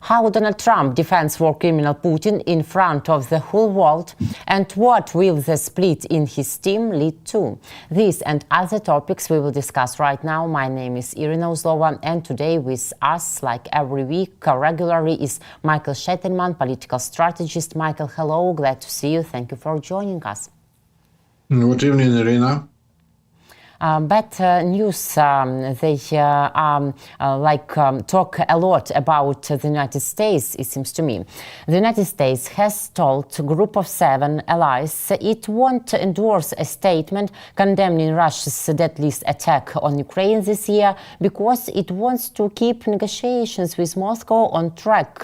How Donald Trump defends war criminal Putin in front of the whole world, and what will the split in his team lead to? These and other topics we will discuss right now. My name is Irina Uzlova, and today with us, like every week, regularly is Michael Sheitelman, political strategist. Michael, hello, glad to see you. Thank you for joining us. Good evening, Irina. Bad news, they talk a lot about the United States, it seems to me. The United States has told a group of 7 allies it won't endorse a statement condemning Russia's deadly attack on Ukraine this year because it wants to keep negotiations with Moscow on track,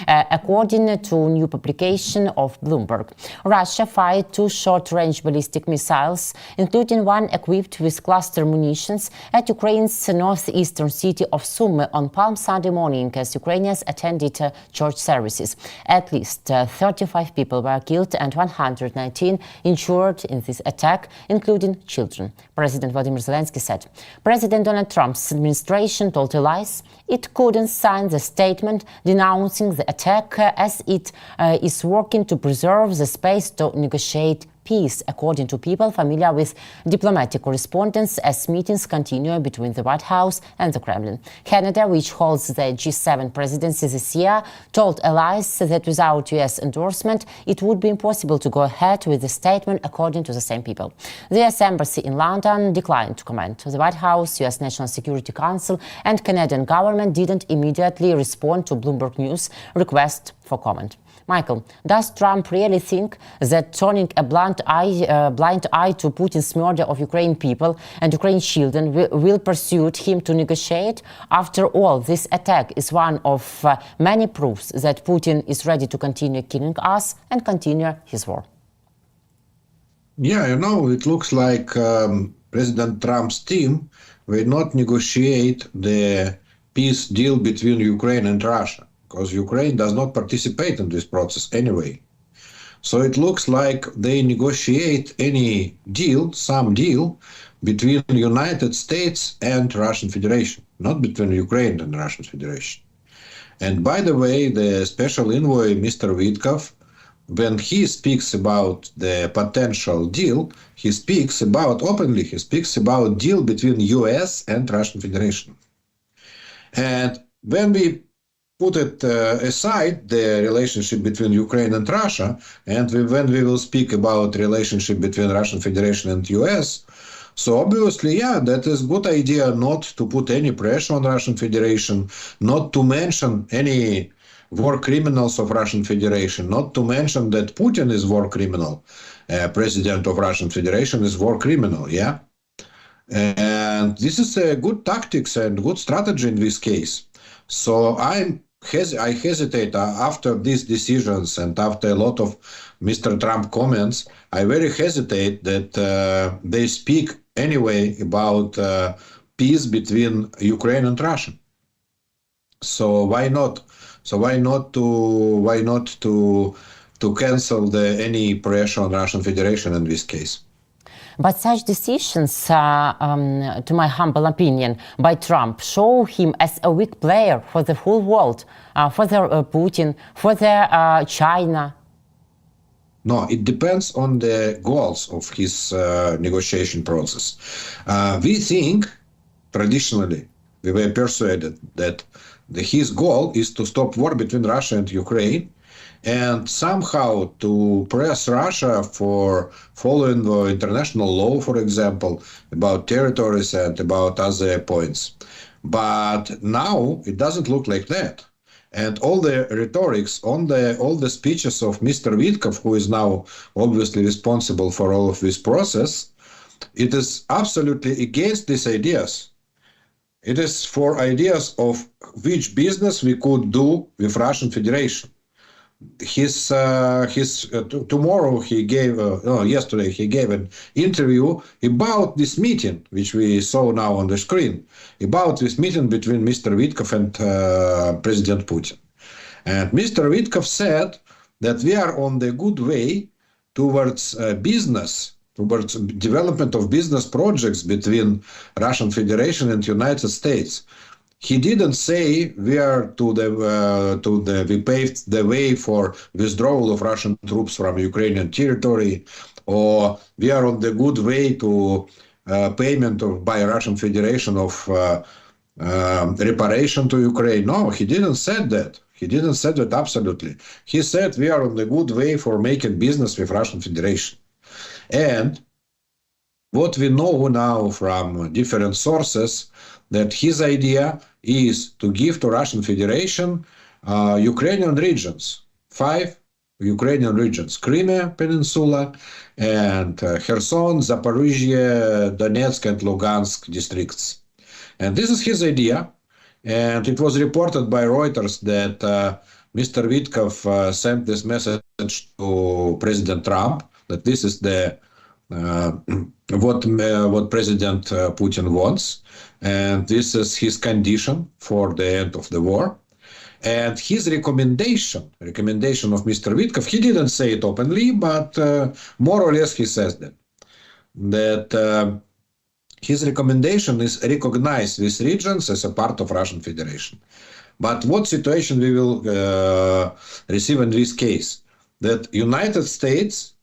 according to a new publication of Bloomberg. Russia fired 2 short-range ballistic missiles, including one equipped with cluster munitions at Ukraine's northeastern city of Sumy on Palm Sunday morning as Ukrainians attended church services. At least 35 people were killed and 119 injured in this attack, including children. President Vladimir Zelensky said. President Donald Trump's administration told allies it couldn't sign the statement denouncing the attack as it is working to preserve the space to negotiate peace, according to people familiar with diplomatic correspondence as meetings continue between the White House and the Kremlin. Canada, which holds the G7 presidency this year, told allies that without US endorsement, it would be impossible to go ahead with the statement, according to the same people. The US Embassy in London declined to comment. The White House, US National Security Council and Canadian government didn't immediately respond to Bloomberg News' request for comment. Michael, does Trump really think that turning a blind eye to Putin's murder of Ukrainian people and Ukrainian children will persuade him to negotiate? After all, this attack is one of many proofs that Putin is ready to continue killing us and continue his war. Yeah, it looks like President Trump's team will not negotiate the peace deal between Ukraine and Russia, because Ukraine does not participate in this process anyway. So it looks like they negotiate any deal, some deal, between the United States and Russian Federation, not between Ukraine and the Russian Federation. And by the way, the special envoy, Mr. Witkoff, when he speaks about the potential deal, he speaks about deal between US and Russian Federation. And when we put it aside, the relationship between Ukraine and Russia, and when we will speak about relationship between Russian Federation and US, so obviously, yeah, that is good idea not to put any pressure on Russian Federation, not to mention any war criminals of Russian Federation, not to mention that Putin is war criminal, president of Russian Federation is war criminal, yeah? And this is a good tactics and good strategy in this case. So I hesitate after these decisions and after a lot of Mr. Trump comments, I very hesitate that they speak anyway about peace between Ukraine and Russia. So why not? Why not to cancel any pressure on Russian Federation in this case? But such decisions, to my humble opinion, by Trump show him as a weak player for the whole world, for Putin, for China. No, it depends on the goals of his negotiation process. We think, traditionally, we were persuaded that his goal is to stop war between Russia and Ukraine, and somehow to press Russia for following the international law, for example, about territories and about other points. But now it doesn't look like that. And all the rhetorics, all the speeches of Mr. Witkoff, who is now obviously responsible for all of this process, it is absolutely against these ideas. It is for ideas of which business we could do with Russian Federation. Tomorrow he gave yesterday he gave an interview about this meeting, which we saw now on the screen, about this meeting between Mr. Witkoff and President Putin. And Mr. Witkoff said that we are on the good way towards towards development of business projects between Russian Federation and United States. He didn't say we paved the way for withdrawal of Russian troops from Ukrainian territory, or we are on the good way to payment by Russian Federation of reparation to Ukraine. No, he didn't say that. He didn't say that absolutely. He said we are on the good way for making business with Russian Federation. And what we know now from different sources, that his idea is to give to Russian Federation Ukrainian regions, 5 Ukrainian regions, Crimea Peninsula and Kherson, Zaporizhia, Donetsk and Lugansk districts. And this is his idea. And it was reported by Reuters that Mr. Witkoff sent this message to President Trump, that this is the what President Putin wants, and this is his condition for the end of the war. And his recommendation of Mr. Witkoff, he didn't say it openly, but more or less he says that his recommendation is recognize these regions as a part of Russian Federation. But what situation we will receive in this case? That United States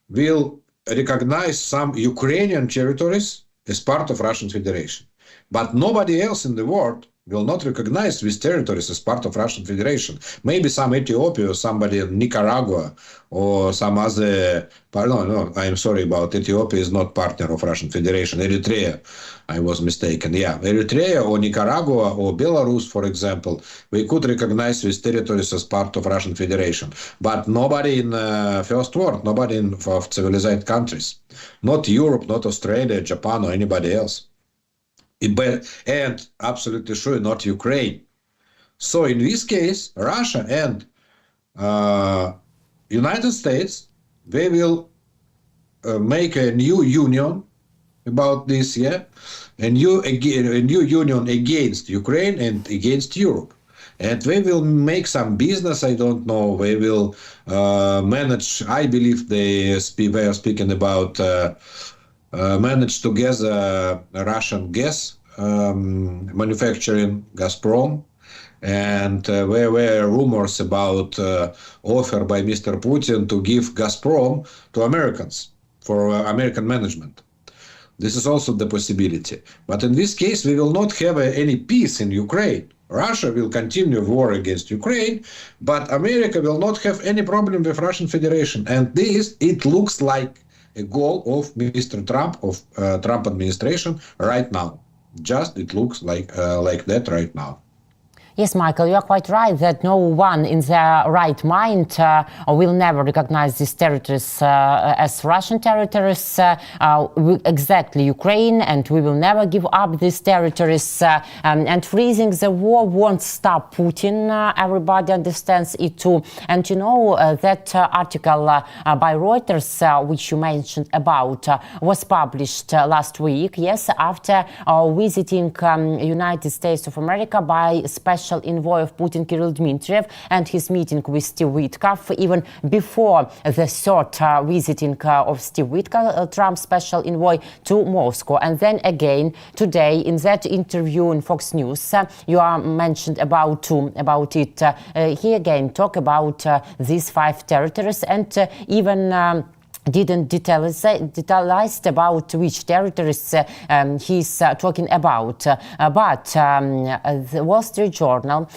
will recognize some Ukrainian territories as part of Russian Federation. But nobody else in the world will not recognize these territories as part of Russian Federation. Maybe some Ethiopia or somebody in Nicaragua or some other, no, I'm sorry about Ethiopia is not partner of Russian Federation. Eritrea, I was mistaken. Yeah, Eritrea or Nicaragua or Belarus, for example, we could recognize these territories as part of Russian Federation. But nobody in first world, nobody in of civilized countries, not Europe, not Australia, Japan or anybody else. And absolutely sure not Ukraine. So in this case, Russia and United States, they will make a new union about this, a new union against Ukraine and against Europe. And they will make some business, I don't know, they will manage, I believe they are speaking about managed together Russian gas manufacturing, Gazprom, and there were rumors about offer by Mr. Putin to give Gazprom to Americans for American management. This is also the possibility. But in this case, we will not have any peace in Ukraine. Russia will continue war against Ukraine, but America will not have any problem with Russian Federation. And this, it looks like a goal of Mr. Trump, of Trump administration right now. Just it looks like that right now. Yes, Michael, you are quite right that no one in their right mind will never recognize these territories as Russian territories, exactly Ukraine, and we will never give up these territories. And freezing the war won't stop Putin. Everybody understands it too. And you know, that article by Reuters, which you mentioned about, was published last week, yes, after visiting United States of America by special envoy of Putin, Kirill Dmitriev, and his meeting with Steve Witkoff, even before the third visiting of Steve Witkoff, Trump's special envoy to Moscow. And then again, today, in that interview in Fox News, you are mentioned about it. He again talk about these 5 territories and even didn't detailize about which territories he's talking about. But the Wall Street Journal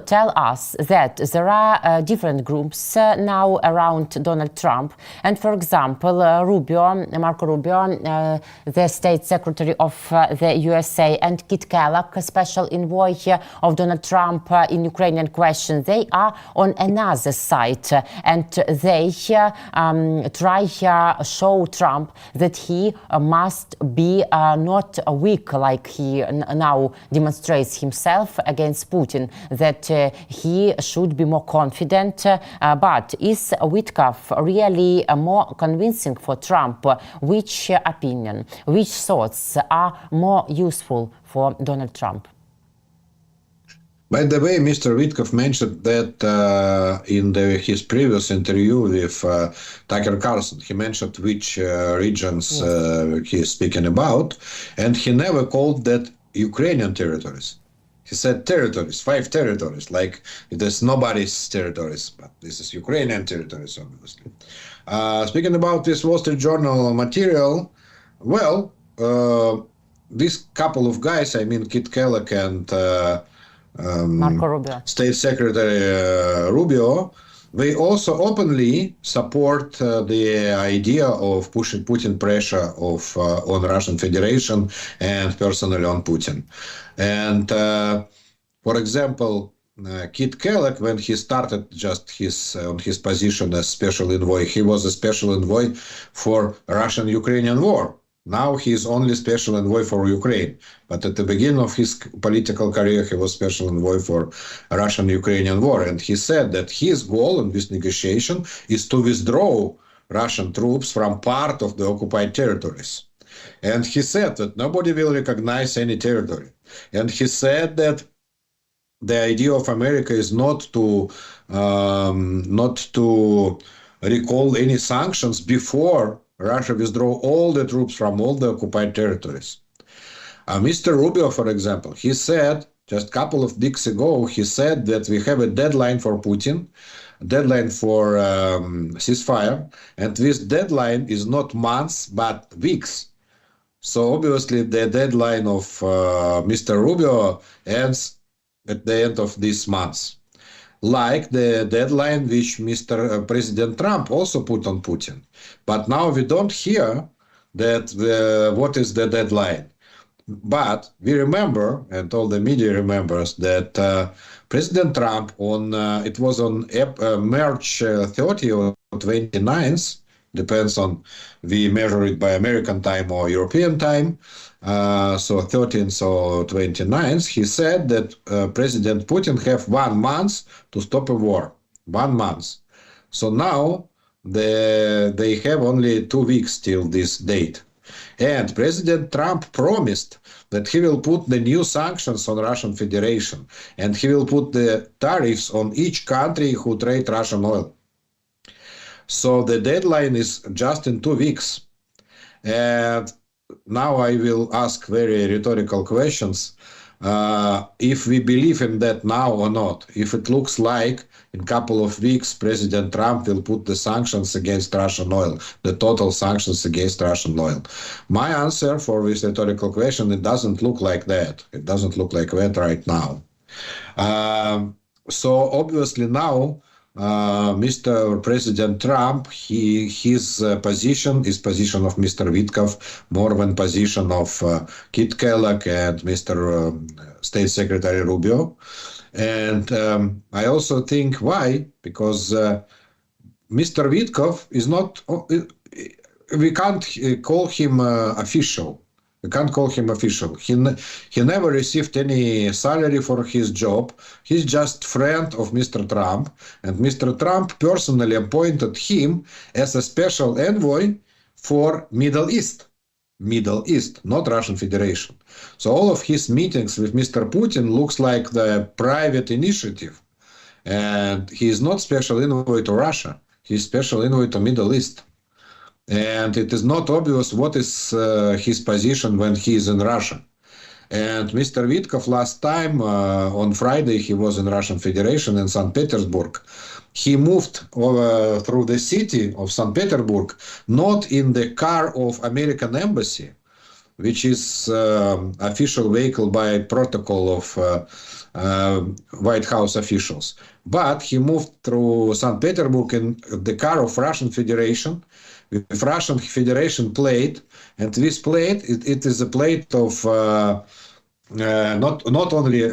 tell us that there are different groups now around Donald Trump. And for example, Marco Rubio, the State Secretary of the USA, and Kellogg, a special envoy of Donald Trump in Ukrainian question, they are on another side, and they try show Trump that he must be not weak like he now demonstrates himself against Putin, that he should be more confident. But is Witkoff really more convincing for Trump? Which opinion, which thoughts are more useful for Donald Trump? By the way, Mr. Witkoff mentioned that in his previous interview with Tucker Carlson, he mentioned which regions he is speaking about, and he never called that Ukrainian territories. He said territories, 5 territories, like it is nobody's territories, but this is Ukrainian territories, obviously. Speaking about this Wall Street Journal material, well, this couple of guys, I mean, Kit Kellogg and Marco Rubio. State Secretary Rubio, they also openly support the idea of pushing Putin pressure on Russian Federation and personally on Putin. And for example, Kit Kellogg, when he started just on his position as special envoy, he was a special envoy for Russian-Ukrainian war. Now he is only special envoy for Ukraine. But at the beginning of his political career, he was special envoy for Russian-Ukrainian war. And he said that his goal in this negotiation is to withdraw Russian troops from part of the occupied territories. And he said that nobody will recognize any territory. And he said that the idea of America is not to recall any sanctions before Russia withdraw all the troops from all the occupied territories. Mr. Rubio, for example, he said just a couple of weeks ago, he said that we have a deadline for Putin, a deadline for ceasefire, and this deadline is not months but weeks. So obviously the deadline of Mr. Rubio ends at the end of this month, like the deadline which Mr. President Trump also put on Putin. But now we don't hear that what is the deadline. But we remember, and all the media remembers, that President Trump it was on March 30 or 29th, depends on we measure it by American time or European time, so 13th or 29th, he said that President Putin have 1 month to stop a war. 1 month. So now they have only 2 weeks till this date. And President Trump promised that he will put the new sanctions on Russian Federation and he will put the tariffs on each country who trade Russian oil. So the deadline is just in 2 weeks. And now I will ask very rhetorical questions. If we believe in that now or not, if it looks like in a couple of weeks, President Trump will put the sanctions against Russian oil, the total sanctions against Russian oil. My answer for this rhetorical question, it doesn't look like that. It doesn't look like that right now. So obviously now, Mr. President Trump, his position is position of Mr. Witkoff more than position of Kit Kellogg and Mr. State Secretary Rubio. And I also think why? Because Mr. Witkoff is not, we can't call him official. We can't call him official. He never received any salary for his job. He's just friend of Mr. Trump. And Mr. Trump personally appointed him as a special envoy for Middle East. Middle East, not Russian Federation. So all of his meetings with Mr. Putin looks like the private initiative. And he is not special envoy to Russia. He's special envoy to Middle East. And it is not obvious what is his position when he is in Russia. And Mr. Witkoff last time, on Friday, he was in Russian Federation in St. Petersburg. He moved over through the city of St. Petersburg, not in the car of American embassy, which is official vehicle by protocol of White House officials. But he moved through St. Petersburg in the car of Russian Federation, with Russian Federation plate, and this plate, it is a plate of not only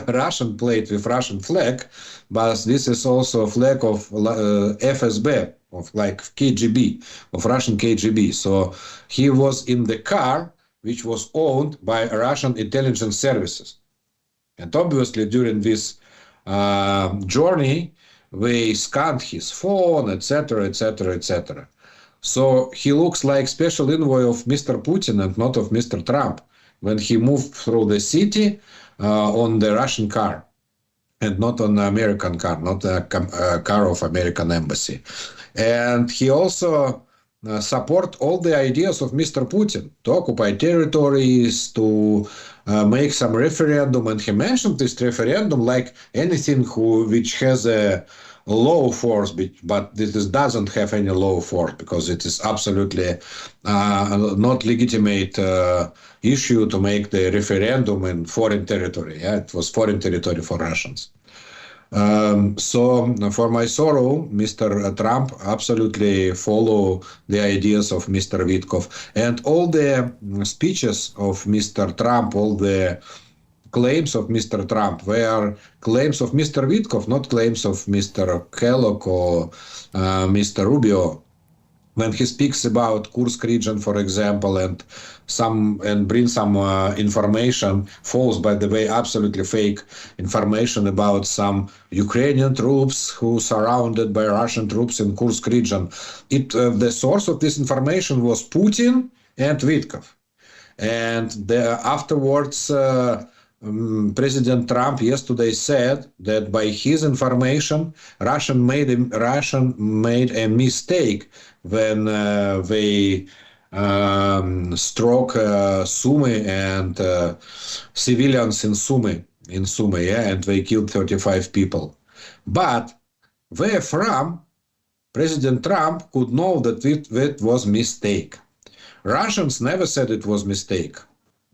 Russian plate with Russian flag, but this is also a flag of FSB, of like KGB, of Russian KGB. So he was in the car, which was owned by Russian intelligence services. And obviously during this journey, they scanned his phone, etc., etc., etc. So he looks like special envoy of Mr. Putin and not of Mr. Trump when he moved through the city on the Russian car and not on the American car, not a car of American embassy. And he also support all the ideas of Mr. Putin to occupy territories, to make some referendum, and he mentioned this referendum like anything which has a law force, but this doesn't have any law force because it is absolutely not legitimate issue to make the referendum in foreign territory. Yeah, it was foreign territory for Russians. So for my sorrow, Mr. Trump absolutely follow the ideas of Mr. Witkoff, and all the speeches of Mr. Trump, all the claims of Mr. Trump were claims of Mr. Witkoff, not claims of Mr. Kellogg or Mr. Rubio. When he speaks about Kursk region, for example, and bring some information, false, by the way, absolutely fake information about some Ukrainian troops who surrounded by Russian troops in Kursk region. The source of this information was Putin and Witkoff. And afterwards, President Trump yesterday said that by his information, Russian made a mistake when they struck Sumy and civilians in Sumy, yeah, and they killed 35 people. But where from President Trump could know that it was mistake. Russians never said it was mistake.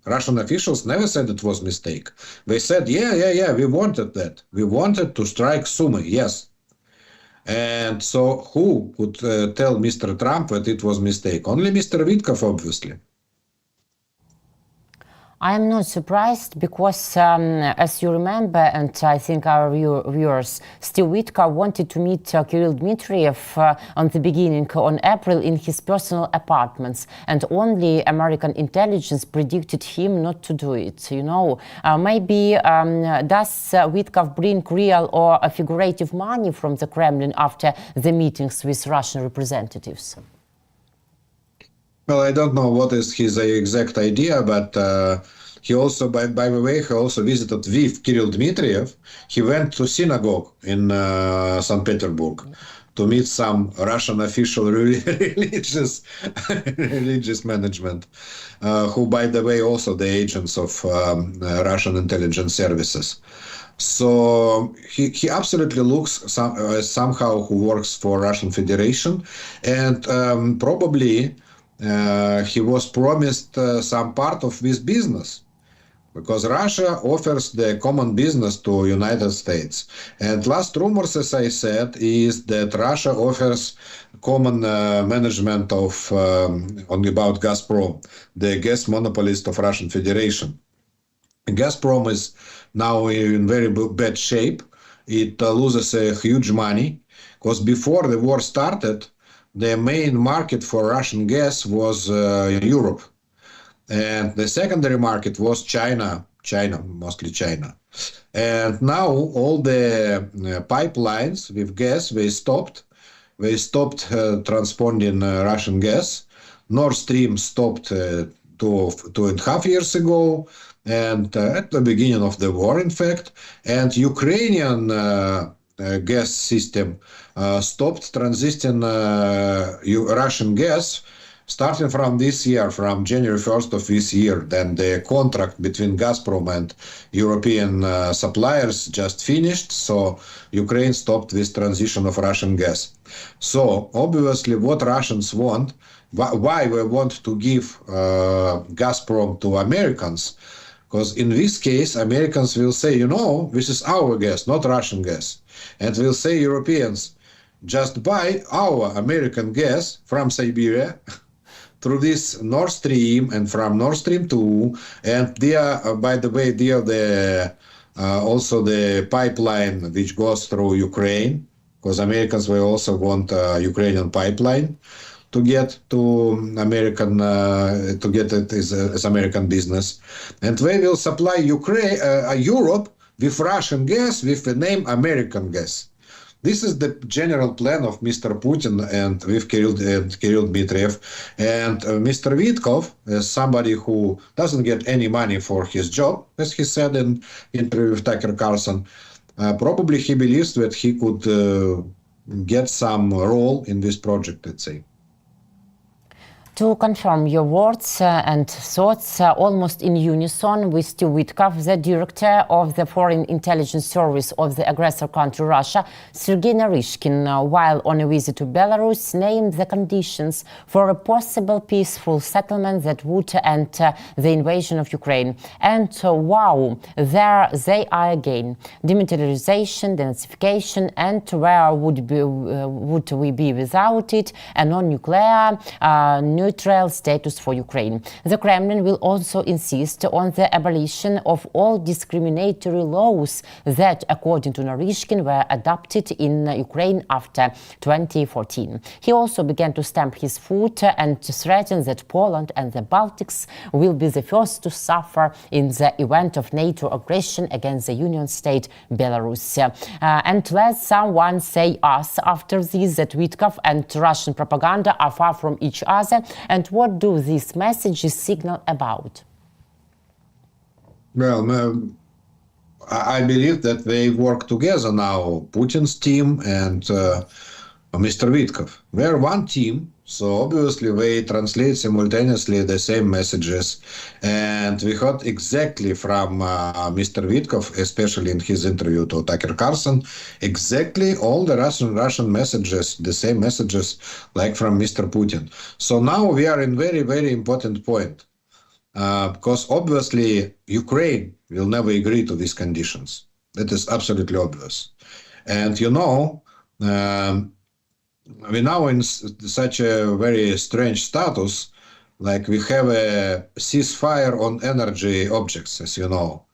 Russian officials never said it was mistake. They said, yeah, we wanted that. We wanted to strike Sumy, yes. And so who could tell Mr. Trump that it was mistake? Only Mr. Witkoff, obviously. I am not surprised because, as you remember, and I think our viewers, Steve Witkoff wanted to meet Kirill Dmitriev on the beginning on April in his personal apartments, and only American intelligence predicted him not to do it. You know, maybe does Witkoff bring real or figurative money from the Kremlin after the meetings with Russian representatives? Well, I don't know what is his exact idea, but he also, by the way, he also visited with Kirill Dmitriev. He went to synagogue in St. Petersburg to meet some Russian official religious management, who, by the way, also the agents of Russian intelligence services. So he absolutely looks somehow who works for Russian Federation, and probably he was promised some part of this business, because Russia offers the common business to United States. And last rumors, as I said, is that Russia offers common management of about Gazprom, the gas monopolist of Russian Federation. Gazprom is now in very bad shape. It loses huge money, because before the war started, the main market for Russian gas was Europe. And the secondary market was China, mostly China. And now all the pipelines with gas, they stopped. They stopped transporting Russian gas. Nord Stream stopped 2.5 years ago, and at the beginning of the war, in fact. And Ukrainian gas system stopped transiting Russian gas starting from this year, from January 1st of this year. Then the contract between Gazprom and European suppliers just finished, so Ukraine stopped this transition of Russian gas. So obviously what Russians want, why they want to give Gazprom to Americans, because in this case Americans will say, you know, this is our gas, not Russian gas. And will say Europeans, just buy our American gas from Siberia through this Nord Stream and from Nord Stream 2. And they are, by the way, they are the also the pipeline which goes through Ukraine, because Americans will also want Ukrainian pipeline to get to American, to get it as American business. And they will supply Ukraine, Europe with Russian gas with the name American gas. This is the general plan of Mr. Putin and with Kirill Dmitriev. And Mr. Witkoff, as somebody who doesn't get any money for his job, as he said in interview with Tucker Carlson, probably he believes that he could get some role in this project, let's say. To confirm your words and thoughts, almost in unison with Steve Witkoff, the director of the Foreign Intelligence Service of the aggressor country Russia, Sergei Naryshkin, while on a visit to Belarus, named the conditions for a possible peaceful settlement that would end the invasion of Ukraine. And wow, there they are again. Demilitarization, denazification, and where would we be without it? A non-nuclear, neutral status for Ukraine. The Kremlin will also insist on the abolition of all discriminatory laws that, according to Naryshkin, were adopted in Ukraine after 2014. He also began to stamp his foot and to threaten that Poland and the Baltics will be the first to suffer in the event of NATO aggression against the Union state Belarus. And let someone say us after this that Witkoff and Russian propaganda are far from each other. And what do these messages signal about? Well, I believe that they work together now, Putin's team and Mr. Witkoff. We're one team, so obviously they translate simultaneously the same messages. And we heard exactly from Mr. Witkoff, especially in his interview to Tucker Carlson, exactly all the Russian messages, the same messages like from Mr. Putin. So now we are in very, very important point. Because obviously Ukraine will never agree to these conditions. That is absolutely obvious. And we're now in such a very strange status, like we have a ceasefire on energy objects, as you know,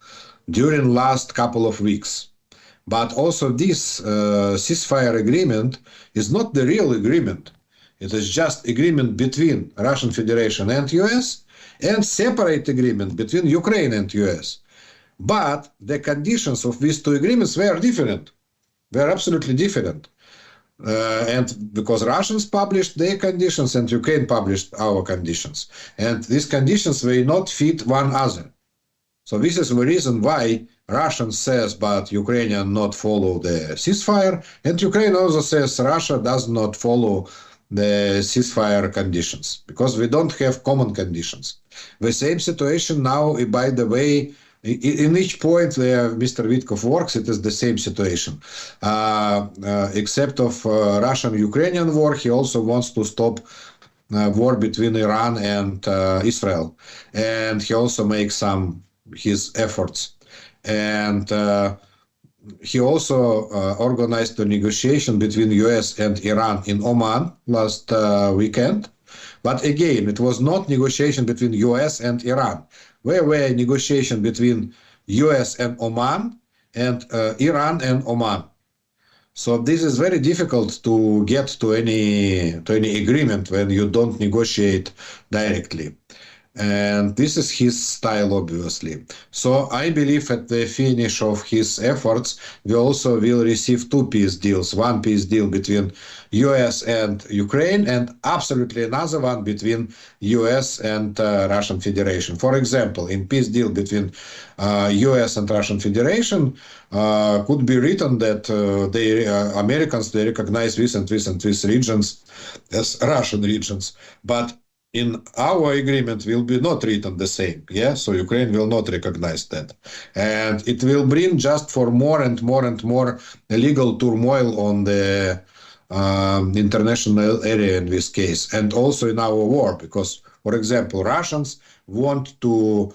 during last couple of weeks. But also this ceasefire agreement is not the real agreement. It is just agreement between Russian Federation and US and separate agreement between Ukraine and US. But the conditions of these two agreements were different. They are absolutely different. And because Russians published their conditions and Ukraine published our conditions. And these conditions will not fit one another. So this is the reason why Russian says, but Ukrainian not follow the ceasefire. And Ukraine also says Russia does not follow the ceasefire conditions because we don't have common conditions. The same situation now, by the way, in each point where Mr. Witkoff works, it is the same situation. Except of Russian-Ukrainian war, he also wants to stop war between Iran and Israel. And he also makes his efforts. And he also organized the negotiation between US and Iran in Oman last weekend. But again, it was not negotiation between US and Iran. There were negotiation between US and Oman and Iran and Oman. So this is very difficult to get to any agreement when you don't negotiate directly. And this is his style, obviously. So I believe at the finish of his efforts, we also will receive two peace deals. One peace deal between US and Ukraine, and absolutely another one between US and Russian Federation. For example, in peace deal between US and Russian Federation, could be written that the Americans, they recognize this and this and these regions as Russian regions. But in our agreement will be not written the same, so Ukraine will not recognize that. And it will bring just for more and more and more legal turmoil on the international area in this case, and also in our war, because, for example, Russians want to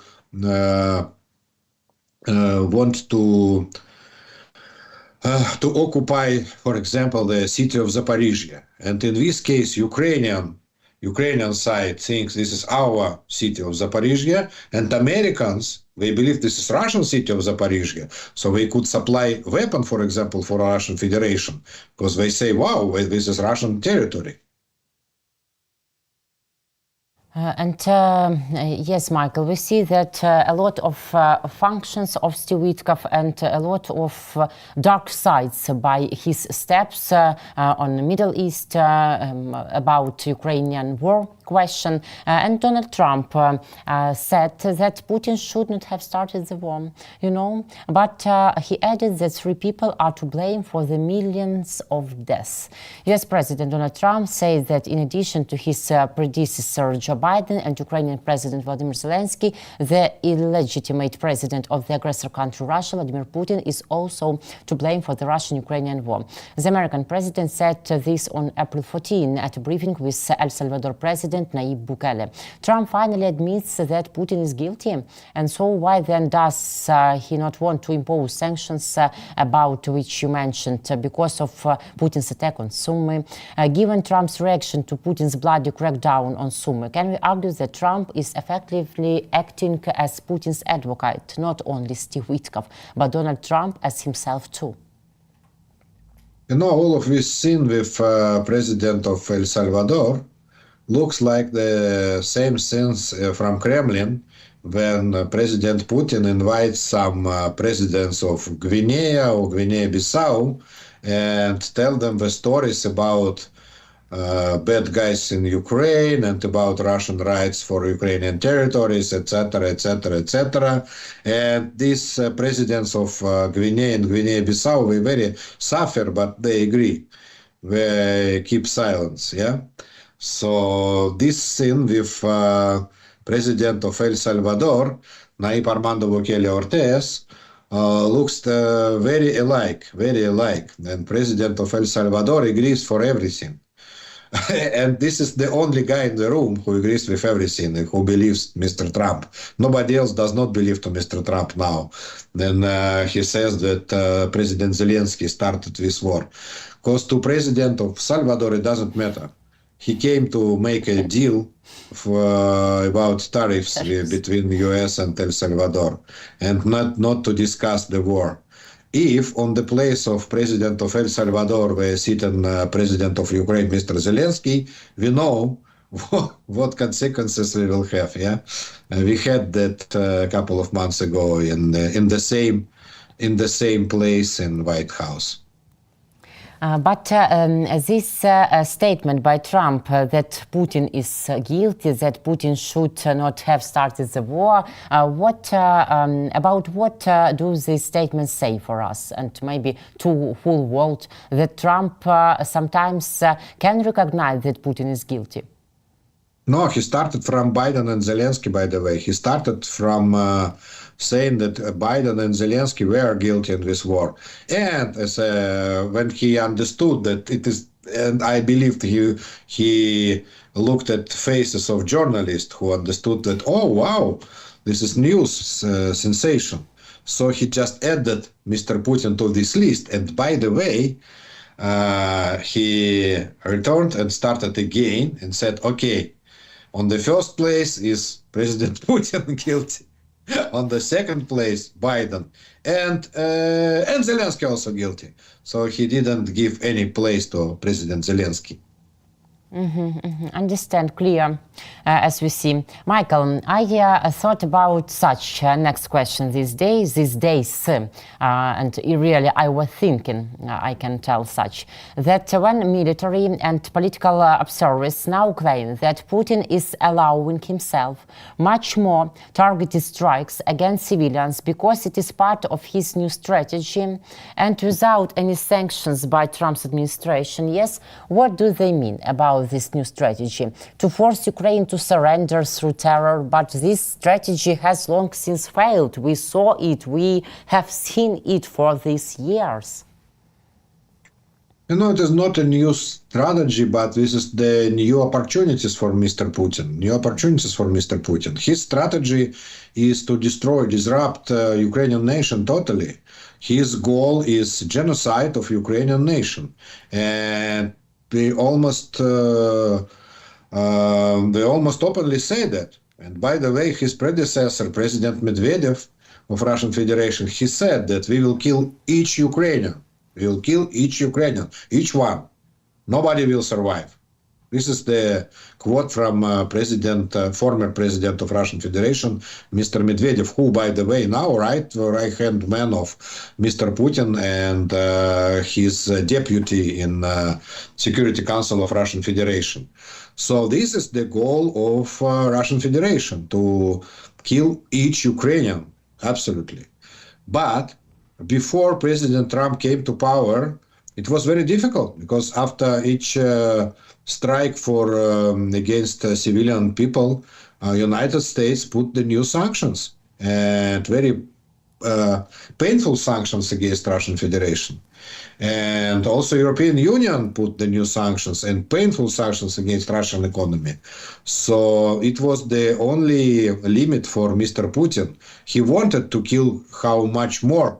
occupy, for example, the city of Zaporizhia. And in this case, Ukrainian side thinks this is our city of Zaporizhia, and Americans, they believe this is Russian city of Zaporizhia, so they could supply weapon, for example, for Russian Federation, because they say, wow, this is Russian territory. Yes, Michael, we see that a lot of functions of Steve Witkoff and a lot of dark sides by his steps on the Middle East about Ukrainian war question. And Donald Trump said that Putin should not have started the war, but he added that 3 people are to blame for the millions of deaths. US President Donald Trump said that in addition to his predecessor Joe Biden and Ukrainian President Vladimir Zelensky, the illegitimate president of the aggressor country Russia, Vladimir Putin, is also to blame for the Russian-Ukrainian war. The American president said this on April 14 at a briefing with El Salvador President Nayib Bukele. Trump finally admits that Putin is guilty, and so why then does he not want to impose sanctions about which you mentioned because of Putin's attack on Sumy? Given Trump's reaction to Putin's bloody crackdown on Sumy, can we argue that Trump is effectively acting as Putin's advocate, not only Steve Witkoff, but Donald Trump as himself too? All of this scene with President of El Salvador looks like the same scenes from Kremlin when President Putin invites some presidents of Guinea or Guinea-Bissau and tell them the stories about bad guys in Ukraine and about Russian rights for Ukrainian territories, etc., etc., etc. And these presidents of Guinea and Guinea-Bissau, they very suffer, but they agree. They keep silence, yeah? So this scene with President of El Salvador, Nayib Armando Bukele Ortiz, looks very alike. And President of El Salvador agrees for everything. And this is the only guy in the room who agrees with everything and who believes Mr. Trump. Nobody else does not believe to Mr. Trump now. Then he says that President Zelensky started this war. Because to President of Salvador, it doesn't matter. He came to make a deal about tariffs between the US and El Salvador, and not to discuss the war. If on the place of President of El Salvador were sitting President of Ukraine, Mr. Zelensky, we know what consequences we will have. Yeah, we had that a couple of months ago in the same place in White House. But this statement by Trump that Putin is guilty, that Putin should not have started the war, about what do these statements say for us and maybe to whole world, that Trump sometimes can recognize that Putin is guilty? No, he started from Biden and Zelensky, by the way. He started from saying that Biden and Zelensky were guilty in this war. And as when he understood that it is, and I believe he looked at faces of journalists who understood that, oh, wow, this is news sensation. So he just added Mr. Putin to this list. And by the way, he returned and started again and said, okay, on the first place is President Putin guilty. On the second place, Biden. And Zelensky also guilty. So he didn't give any place to President Zelensky. Understand, clear, as we see. Michael, I thought about such next question these days, and really I was thinking, I can tell such, that when military and political observers now claim that Putin is allowing himself much more targeted strikes against civilians because it is part of his new strategy and without any sanctions by Trump's administration, yes, what do they mean about this new strategy? To force Ukraine to surrender through terror, but this strategy has long since failed. We saw it, we have seen it for these years. It is not a new strategy, but this is the new opportunities for Mr. Putin. His strategy is to disrupt Ukrainian nation totally. His goal is genocide of Ukrainian nation. And they almost openly say that. And by the way, his predecessor, President Medvedev of Russian Federation, he said that we will kill each Ukrainian. We will kill each Ukrainian, each one. Nobody will survive. This is the quote from former president of Russian Federation, Mr. Medvedev, who, by the way, now right-hand man of Mr. Putin and his deputy in Security Council of Russian Federation. So this is the goal of Russian Federation, to kill each Ukrainian, absolutely. But before President Trump came to power, it was very difficult, because after each strike against civilian people, United States put the new sanctions, and very painful sanctions against Russian Federation. And also European Union put the new sanctions and painful sanctions against Russian economy. So it was the only limit for Mr. Putin. He wanted to kill how much more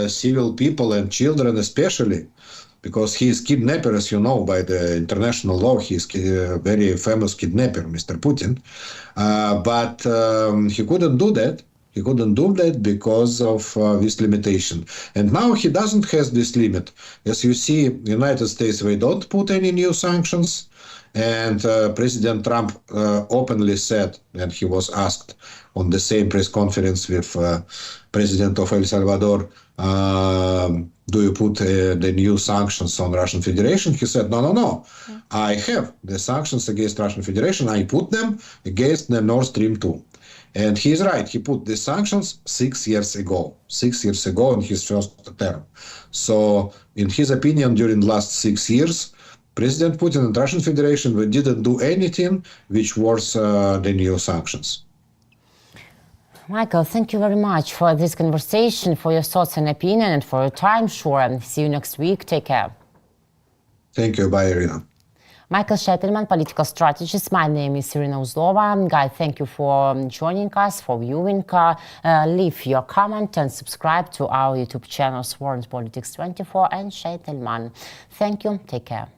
civil people and children especially, because he is kidnapper, as you know, by the international law. He is a very famous kidnapper, Mr. Putin. But he couldn't do that. He couldn't do that because of this limitation. And now he doesn't have this limit. As you see, United States, they don't put any new sanctions. And President Trump openly said, and he was asked on the same press conference with President of El Salvador, do you put the new sanctions on Russian Federation? He said, no. I have the sanctions against Russian Federation. I put them against the Nord Stream 2. And he's right. He put the sanctions 6 years ago in his first term. So in his opinion, during the last 6 years, President Putin and Russian Federation didn't do anything which was the new sanctions. Michael, thank you very much for this conversation, for your thoughts and opinion, and for your time. Sure. See you next week. Take care. Thank you. Bye, Irina. Michael Sheitelman, political strategist. My name is Irina Uzlova. Guys, thank you for joining us, for viewing. Leave your comment and subscribe to our YouTube channels, World Politics 24 and Sheitelman. Thank you. Take care.